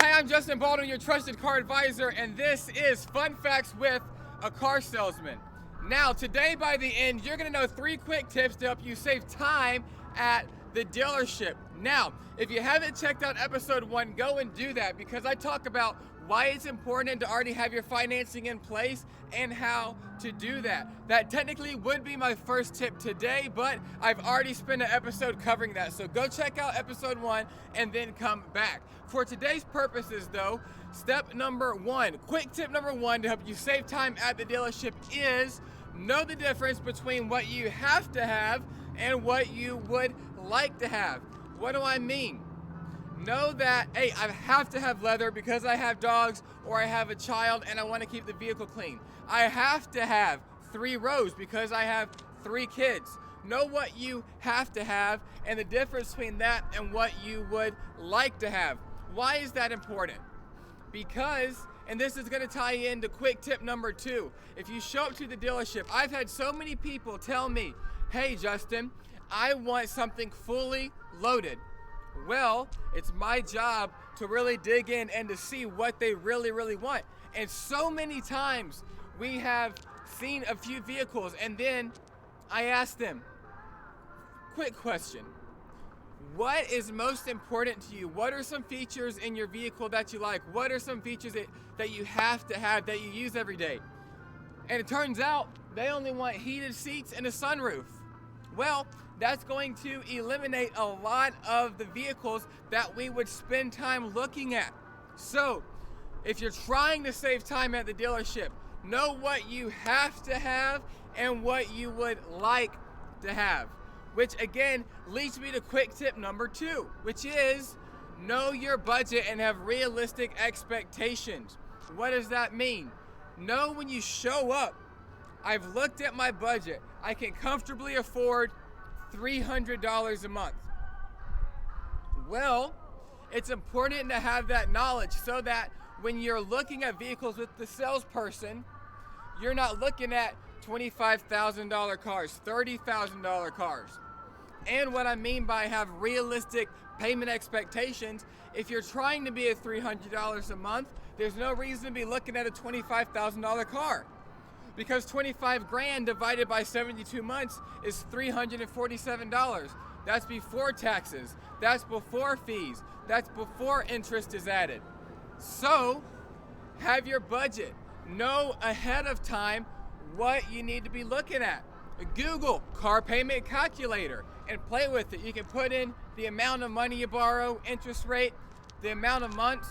Hi, I'm Justin Baldwin, your trusted car advisor, and this is Fun Facts with a Car Salesman. Now, today by the end, you're gonna know 3 quick tips to help you save time at the dealership. Now, if you haven't checked out episode 1, go and do that because I talk about why it's important to already have your financing in place and how to do that. That technically would be my first tip today, but I've already spent an episode covering that. So go check out episode 1 and then come back. For today's purposes though, step number 1, quick tip number 1 to help you save time at the dealership is know the difference between what you have to have and what you would like to have. What do I mean? Know that, hey, I have to have leather because I have dogs or I have a child and I want to keep the vehicle clean. I have to have 3 rows because I have 3 kids. Know what you have to have and the difference between that and what you would like to have. Why is that important? Because, and this is going to tie into quick tip number 2, if you show up to the dealership, I've had so many people tell me, hey Justin, I want something fully loaded. Well, it's my job to really dig in and to see what they really want. And so many times we have seen a few vehicles and then I ask them, quick question, what is most important to you? What are some features in your vehicle that you like? What are some features that you have to have that you use every day? And it turns out they only want heated seats and a sunroof. Well, that's going to eliminate a lot of the vehicles that we would spend time looking at. So, if you're trying to save time at the dealership, know what you have to have and what you would like to have. Which again leads me to quick tip number 2, which is know your budget and have realistic expectations. What does that mean? Know when you show up, I've looked at my budget, I can comfortably afford $300 a month. Well, it's important to have that knowledge so that when you're looking at vehicles with the salesperson, you're not looking at $25,000 cars, $30,000 cars. And what I mean by have realistic payment expectations, if you're trying to be at $300 a month, there's no reason to be looking at a $25,000 car. Because 25 grand divided by 72 months is $347. That's before taxes, that's before fees, that's before interest is added. So, have your budget. Know ahead of time what you need to be looking at. Google car payment calculator and play with it. You can put in the amount of money you borrow, interest rate, the amount of months,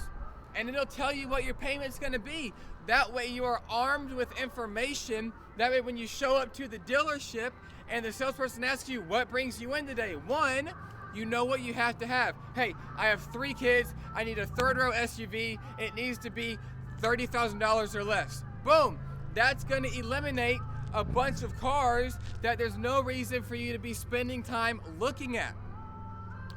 and it'll tell you what your payment's gonna be. That way you are armed with information. That way when you show up to the dealership and the salesperson asks you what brings you in today, 1, you know what you have to have. Hey, I have 3 kids, I need a 3rd row SUV, it needs to be $30,000 or less. Boom, that's gonna eliminate a bunch of cars that there's no reason for you to be spending time looking at.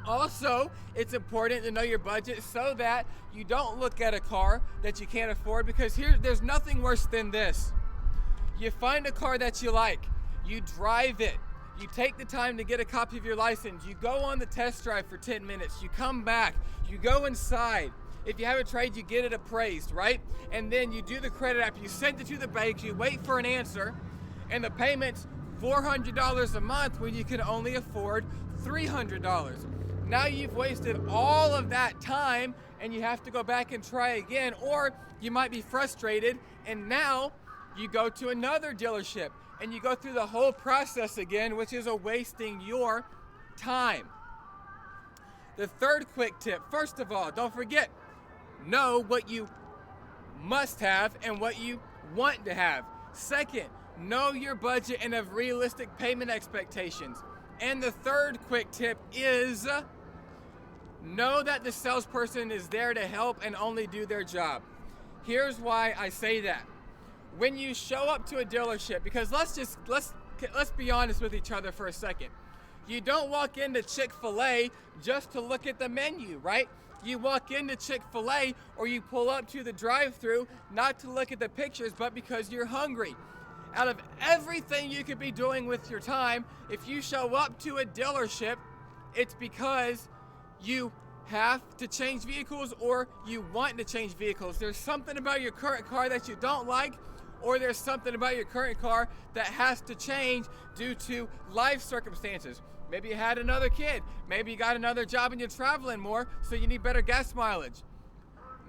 Also, it's important to know your budget so that you don't look at a car that you can't afford, because there's nothing worse than this. You find a car that you like, you drive it, you take the time to get a copy of your license, you go on the test drive for 10 minutes, you come back, you go inside. If you have a trade, you get it appraised, right? And then you do the credit app, you send it to the bank, you wait for an answer, and the payment's $400 a month when you can only afford $300. Now you've wasted all of that time and you have to go back and try again, or you might be frustrated and now you go to another dealership and you go through the whole process again, which is wasting your time. The 3rd quick tip, first of all, don't forget, know what you must have and what you want to have. 2nd, know your budget and have realistic payment expectations. And the 3rd quick tip is know that the salesperson is there to help and only do their job. Here's why I say that. When you show up to a dealership, because let's be honest with each other for a second. You don't walk into Chick-fil-A just to look at the menu, right? You walk into Chick-fil-A or you pull up to the drive-thru not to look at the pictures, but because you're hungry. Out of everything you could be doing with your time, if you show up to a dealership, it's because you have to change vehicles or you want to change vehicles. There's something about your current car that you don't like, or there's something about your current car that has to change due to life circumstances. Maybe you had another kid, maybe you got another job and you're traveling more, so you need better gas mileage.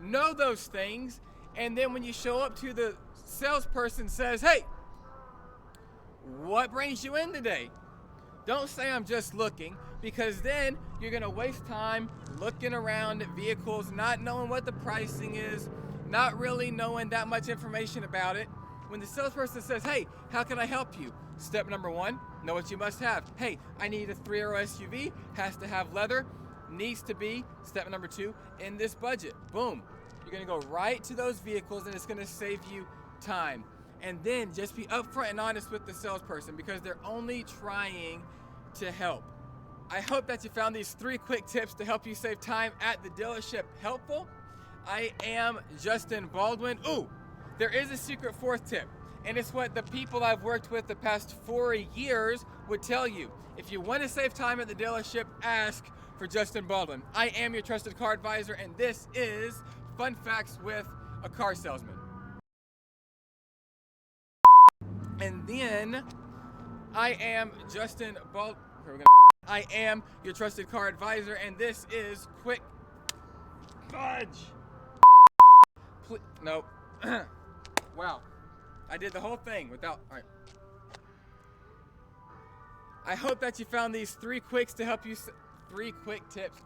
Know those things, and then when you show up to the salesperson says, hey, what brings you in today? Don't say I'm just looking, because then you're gonna waste time looking around at vehicles, not knowing what the pricing is, not really knowing that much information about it. When the salesperson says, hey, how can I help you? Step number one, know what you must have. Hey, I need a 3-row SUV, has to have leather, needs to be, step number two, in this budget. Boom. You're gonna go right to those vehicles and it's gonna save you time. And then just be upfront and honest with the salesperson, because they're only trying to help. I hope that you found these 3 quick tips to help you save time at the dealership helpful. I am Justin Baldwin. Ooh, there is a secret 4th tip, and it's what the people I've worked with the past 4 years would tell you. If you want to save time at the dealership, ask for Justin Baldwin. I am your trusted car advisor, and this is Fun Facts with a Car Salesman. And then I am Justin Baldwin. I am your trusted car advisor, and this is Quick Fudge. Nope. Wow. I did the whole thing without. All right. I hope that you found these 3 quicks to help you. 3 quick tips.